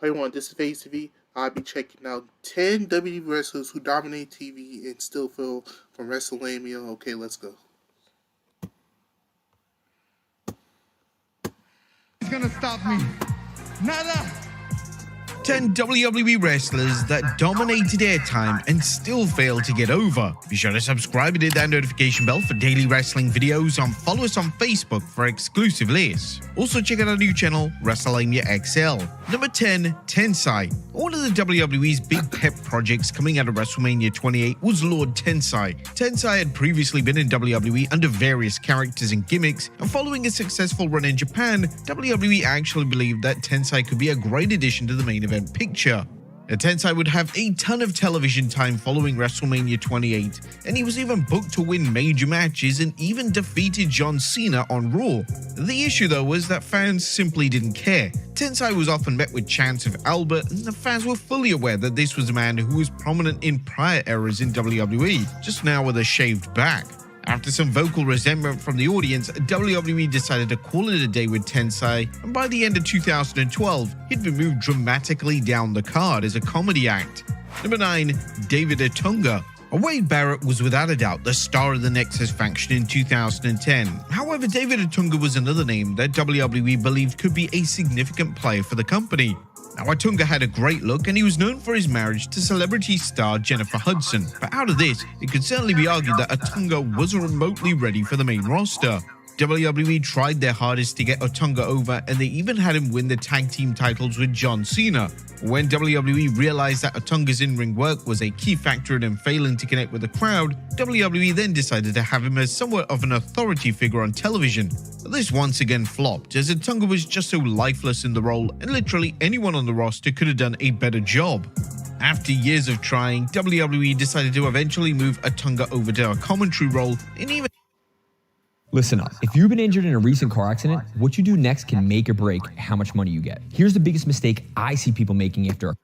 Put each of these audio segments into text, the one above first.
Hey everyone, this is Phazytv. I'll be checking out 10 WWE wrestlers who dominate TV and still fail from WrestleMania. Okay, let's go. He's gonna stop me. Nada. 10 WWE wrestlers that dominated airtime and still failed to get over. Be sure to subscribe and hit that notification bell for daily wrestling videos, and follow us on Facebook for exclusive lists. Also check out our new channel, WrestleMania XL. Number 10, Tensai. One of the WWE's big pet projects coming out of WrestleMania 28 was Lord Tensai. Tensai had previously been in WWE under various characters and gimmicks, and following a successful run in Japan, WWE actually believed that Tensai could be a great addition to the main event picture. Tensai would have a ton of television time following WrestleMania 28, and he was even booked to win major matches and even defeated John Cena on Raw. The issue though was that fans simply didn't care. Tensai was often met with chants of Albert, and the fans were fully aware that this was a man who was prominent in prior eras in WWE, just now with a shaved back. After some vocal resentment from the audience, WWE decided to call it a day with Tensai, and by the end of 2012, he'd been moved dramatically down the card as a comedy act. Number 9, David Otunga. Wade Barrett was without a doubt the star of the Nexus faction in 2010. However, David Otunga was another name that WWE believed could be a significant player for the company. Now, Otunga had a great look, and he was known for his marriage to celebrity star Jennifer Hudson, but out of this, it could certainly be argued that Otunga wasn't remotely ready for the main roster. WWE tried their hardest to get Otunga over, and they even had him win the tag team titles with John Cena. When WWE realized that Otunga's in-ring work was a key factor in him failing to connect with the crowd, WWE then decided to have him as somewhat of an authority figure on television. But this once again flopped, as Otunga was just so lifeless in the role, and literally anyone on the roster could have done a better job. After years of trying, WWE decided to eventually move Otunga over to a commentary role, and even Listen up. If you've been injured in a recent car accident, what you do next can make or break how much money you get. Here's the biggest mistake I see people making after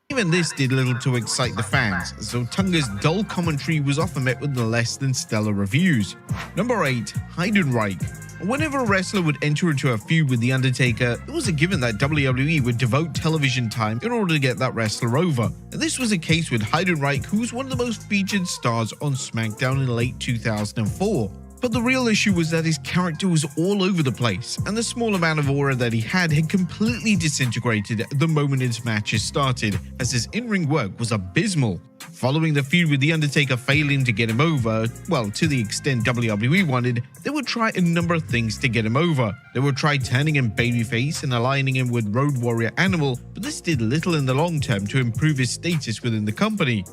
Even this did little to excite the fans, so Tunga's dull commentary was often met with less than stellar reviews. Number 8, Heidenreich. Whenever a wrestler would enter into a feud with The Undertaker, it was a given that WWE would devote television time in order to get that wrestler over. And this was the case with Heidenreich, who was one of the most featured stars on SmackDown in late 2004. But the real issue was that his character was all over the place, and the small amount of aura that he had completely disintegrated the moment his matches started, as his in-ring work was abysmal. Following the feud with The Undertaker failing to get him over, well, to the extent WWE wanted, they would try a number of things to get him over. They would try turning him babyface and aligning him with Road Warrior Animal, but this did little in the long term to improve his status within the company.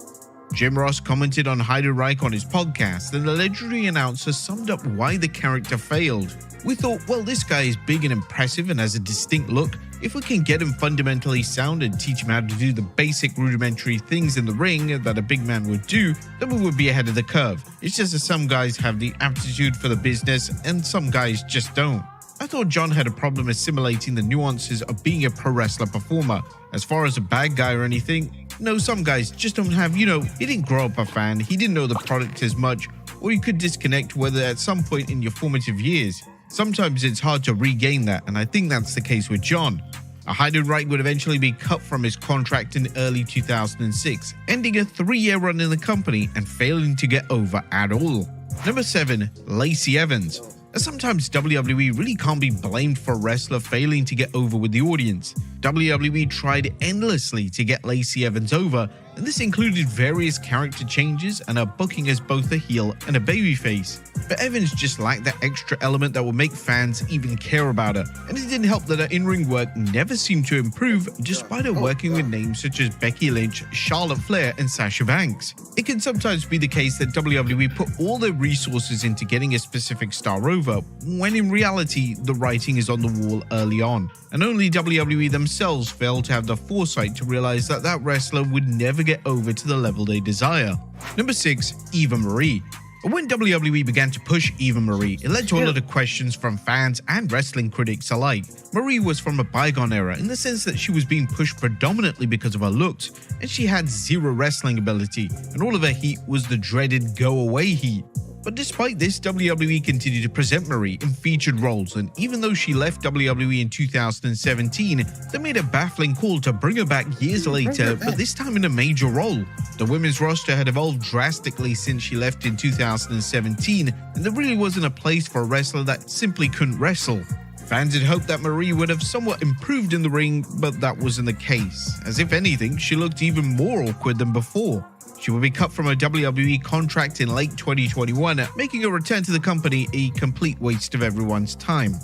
Jim Ross commented on Heidenreich on his podcast, and the legendary announcer summed up why the character failed. We thought, well, this guy is big and impressive and has a distinct look. If we can get him fundamentally sound and teach him how to do the basic rudimentary things in the ring that a big man would do, then we would be ahead of the curve. It's just that some guys have the aptitude for the business and some guys just don't. I thought John had a problem assimilating the nuances of being a pro wrestler performer. As far as a bad guy or anything, no, some guys just don't have, he didn't grow up a fan, he didn't know the product as much, or you could disconnect whether at some point in your formative years. Sometimes it's hard to regain that, and I think that's the case with John. Heidenreich would eventually be cut from his contract in early 2006, ending a 3-year run in the company and failing to get over at all. Number 7, Lacey Evans. Sometimes WWE really can't be blamed for a wrestler failing to get over with the audience. WWE tried endlessly to get Lacey Evans over, and this included various character changes and her booking as both a heel and a babyface. But Evans just lacked that extra element that would make fans even care about her, and it didn't help that her in-ring work never seemed to improve despite her working with names such as Becky Lynch, Charlotte Flair, and Sasha Banks. It can sometimes be the case that WWE put all their resources into getting a specific star over, when in reality the writing is on the wall early on, and only WWE themselves failed to have the foresight to realize that that wrestler would never get over to the level they desire. Number 6, Eva Marie. When WWE began to push Eva Marie, it led to a lot of questions from fans and wrestling critics alike. Marie was from a bygone era in the sense that she was being pushed predominantly because of her looks, and she had zero wrestling ability, and all of her heat was the dreaded go-away heat. But despite this, WWE continued to present Marie in featured roles, and even though she left WWE in 2017, they made a baffling call to bring her back years later, but this time in a major role. The women's roster had evolved drastically since she left in 2017, and there really wasn't a place for a wrestler that simply couldn't wrestle. Fans had hoped that Marie would have somewhat improved in the ring, but that wasn't the case. As if anything, she looked even more awkward than before. She would be cut from a WWE contract in late 2021, making a return to the company a complete waste of everyone's time.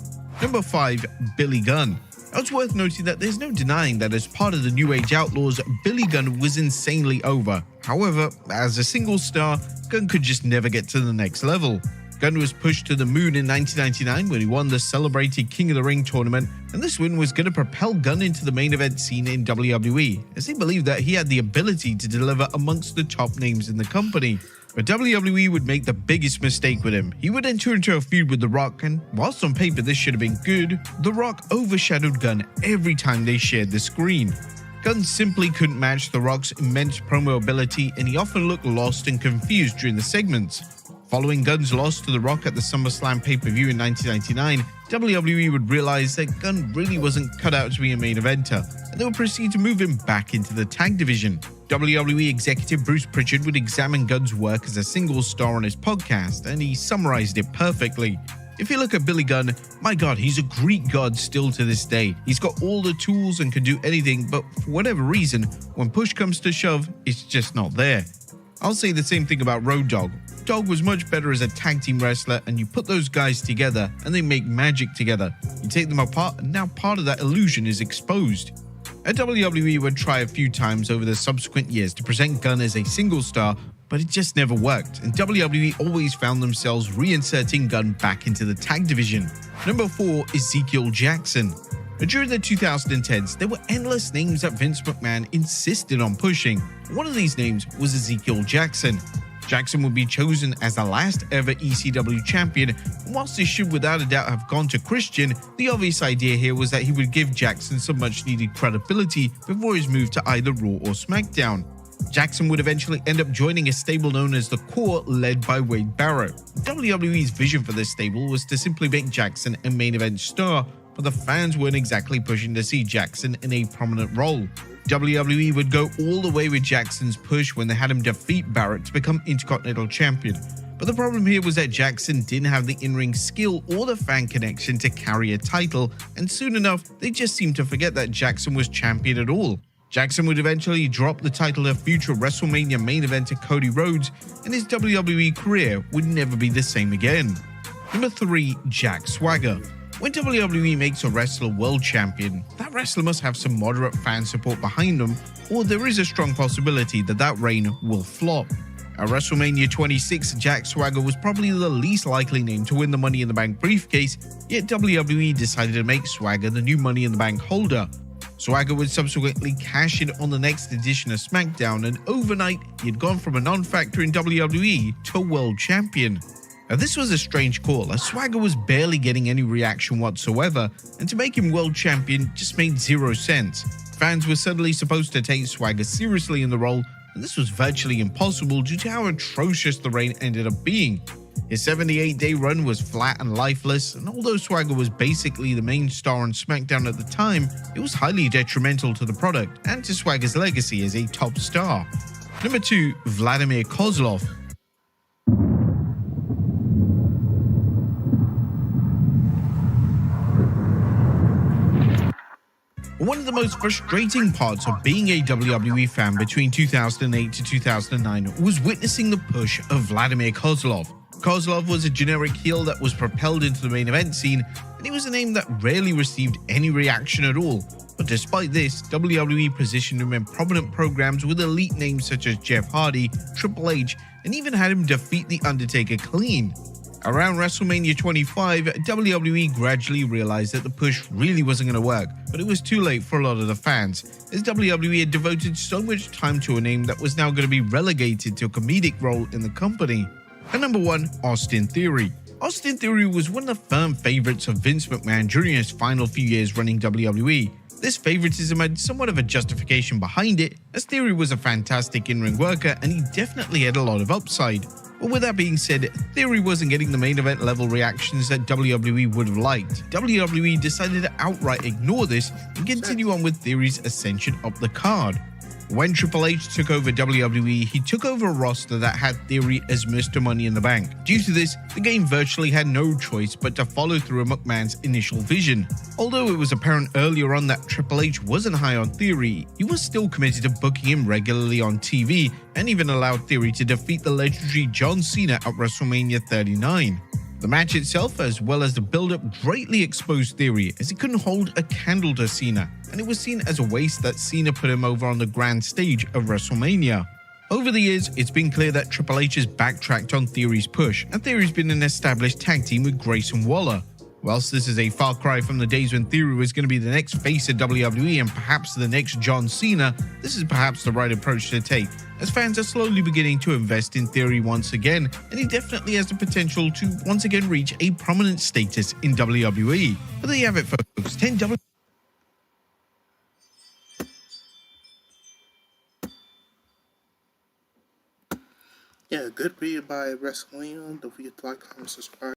Number 5. Billy Gunn. Now, it's worth noting that there's no denying that as part of the New Age Outlaws, Billy Gunn was insanely over. However, as a single star, Gunn could just never get to the next level. Gunn was pushed to the moon in 1999 when he won the celebrated King of the Ring tournament, and this win was going to propel Gunn into the main event scene in WWE, as they believed that he had the ability to deliver amongst the top names in the company. But WWE would make the biggest mistake with him. He would enter into a feud with The Rock, and whilst on paper this should have been good, The Rock overshadowed Gunn every time they shared the screen. Gunn simply couldn't match The Rock's immense promo ability, and he often looked lost and confused during the segments. Following Gunn's loss to The Rock at the SummerSlam pay-per-view in 1999, WWE would realize that Gunn really wasn't cut out to be a main eventer, and they would proceed to move him back into the tag division. WWE executive Bruce Pritchard would examine Gunn's work as a single star on his podcast, and he summarized it perfectly. If you look at Billy Gunn, my god, he's a Greek god still to this day. He's got all the tools and can do anything, but for whatever reason, when push comes to shove, it's just not there. I'll say the same thing about Road Dogg. Dogg was much better as a tag team wrestler, and you put those guys together and they make magic together. You take them apart and now part of that illusion is exposed. A WWE would try a few times over the subsequent years to present Gunn as a single star, but it just never worked, and WWE always found themselves reinserting Gunn back into the tag division. Number 4. Ezekiel Jackson. During the 2010s, there were endless names that Vince McMahon insisted on pushing. One of these names was Ezekiel Jackson. Jackson would be chosen as the last ever ECW champion, and whilst this should without a doubt have gone to Christian, the obvious idea here was that he would give Jackson some much needed credibility before his move to either Raw or SmackDown. Jackson would eventually end up joining a stable known as The Core, led by Wade Barrett. WWE's vision for this stable was to simply make Jackson a main event star, but the fans weren't exactly pushing to see Jackson in a prominent role. WWE would go all the way with Jackson's push when they had him defeat Barrett to become Intercontinental Champion. But the problem here was that Jackson didn't have the in-ring skill or the fan connection to carry a title, and soon enough, they just seemed to forget that Jackson was champion at all. Jackson would eventually drop the title to future WrestleMania main eventer Cody Rhodes, and his WWE career would never be the same again. Number 3. Jack Swagger. When WWE makes a wrestler world champion, that wrestler must have some moderate fan support behind them, or there is a strong possibility that that reign will flop. At WrestleMania 26, Jack Swagger was probably the least likely name to win the Money in the Bank briefcase, yet WWE decided to make Swagger the new Money in the Bank holder. Swagger would subsequently cash in on the next edition of SmackDown, and overnight, he had gone from a non-factor in WWE to a world champion. Now, this was a strange call, as Swagger was barely getting any reaction whatsoever, and to make him world champion just made zero sense. Fans were suddenly supposed to take Swagger seriously in the role, and this was virtually impossible due to how atrocious the reign ended up being. His 78-day run was flat and lifeless, and although Swagger was basically the main star on SmackDown at the time, it was highly detrimental to the product and to Swagger's legacy as a top star. Number 2. Vladimir Kozlov. One of the most frustrating parts of being a WWE fan between 2008 to 2009 was witnessing the push of Vladimir Kozlov. Kozlov was a generic heel that was propelled into the main event scene, and he was a name that rarely received any reaction at all. But despite this, WWE positioned him in prominent programs with elite names such as Jeff Hardy, Triple H, and even had him defeat The Undertaker clean. Around WrestleMania 25, WWE gradually realized that the push really wasn't going to work, but it was too late for a lot of the fans, as WWE had devoted so much time to a name that was now going to be relegated to a comedic role in the company. And number 1, Austin Theory. Austin Theory was one of the firm favorites of Vince McMahon during his final few years running WWE. This favoritism had somewhat of a justification behind it, as Theory was a fantastic in-ring worker and he definitely had a lot of upside. But with that being said, Theory wasn't getting the main event level reactions that WWE would have liked. WWE decided to outright ignore this and continue on with Theory's ascension up the card. When Triple H took over WWE, he took over a roster that had Theory as Mr. Money in the Bank. Due to this, the game virtually had no choice but to follow through McMahon's initial vision. Although it was apparent earlier on that Triple H wasn't high on Theory, he was still committed to booking him regularly on TV and even allowed Theory to defeat the legendary John Cena at WrestleMania 39. The match itself, as well as the build-up, greatly exposed Theory as he couldn't hold a candle to Cena, and it was seen as a waste that Cena put him over on the grand stage of WrestleMania. Over the years, it's been clear that Triple H has backtracked on Theory's push, and Theory's been an established tag team with Grayson Waller. Whilst this is a far cry from the days when Theory was going to be the next face of WWE and perhaps the next John Cena, this is perhaps the right approach to take, as fans are slowly beginning to invest in Theory once again, and he definitely has the potential to once again reach a prominent status in WWE. But there you have it, folks. 10 WWE. Yeah, good read by WrestleMania. Don't forget to like, comment, subscribe.